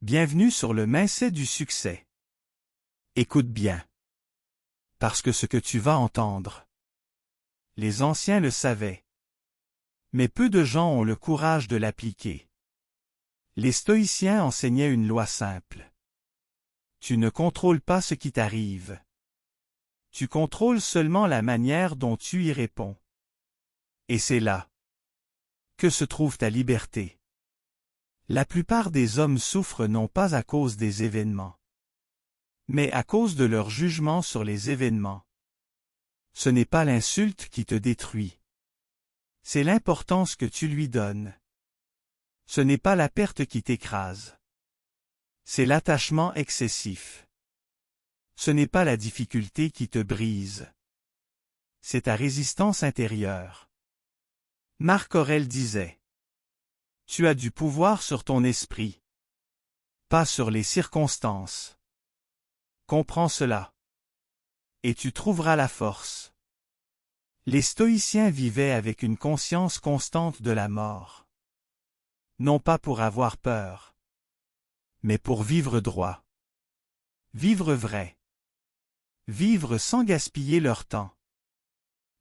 Bienvenue sur le mindset du succès. Écoute bien. Parce que ce que tu vas entendre. Les anciens le savaient. Mais peu de gens ont le courage de l'appliquer. Les stoïciens enseignaient une loi simple. Tu ne contrôles pas ce qui t'arrive. Tu contrôles seulement la manière dont tu y réponds. Et c'est là que se trouve ta liberté. La plupart des hommes souffrent non pas à cause des événements, mais à cause de leur jugement sur les événements. Ce n'est pas l'insulte qui te détruit. C'est l'importance que tu lui donnes. Ce n'est pas la perte qui t'écrase. C'est l'attachement excessif. Ce n'est pas la difficulté qui te brise. C'est ta résistance intérieure. Marc Aurèle disait: tu as du pouvoir sur ton esprit, pas sur les circonstances. Comprends cela. Et tu trouveras la force. Les stoïciens vivaient avec une conscience constante de la mort. Non pas pour avoir peur, mais pour vivre droit. Vivre vrai. Vivre sans gaspiller leur temps.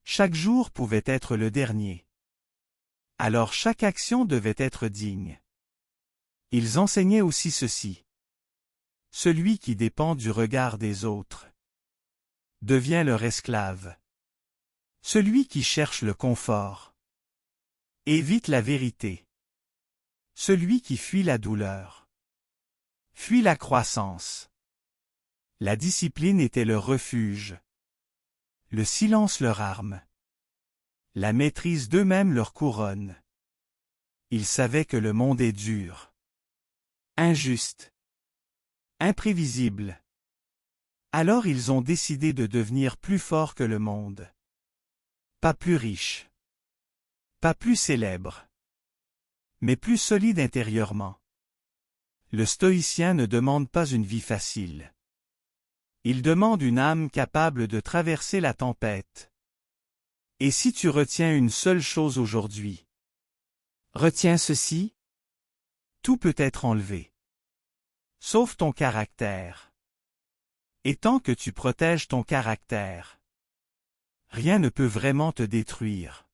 Chaque jour pouvait être le dernier. Alors chaque action devait être digne. Ils enseignaient aussi ceci. Celui qui dépend du regard des autres devient leur esclave. Celui qui cherche le confort évite la vérité. Celui qui fuit la douleur fuit la croissance. La discipline était leur refuge. Le silence leur arme. La maîtrise d'eux-mêmes leur couronne. Ils savaient que le monde est dur, injuste, imprévisible. Alors ils ont décidé de devenir plus forts que le monde. Pas plus riches, pas plus célèbres, mais plus solides intérieurement. Le stoïcien ne demande pas une vie facile. Il demande une âme capable de traverser la tempête. Et si tu retiens une seule chose aujourd'hui, retiens ceci: tout peut être enlevé, sauf ton caractère. Et tant que tu protèges ton caractère, rien ne peut vraiment te détruire.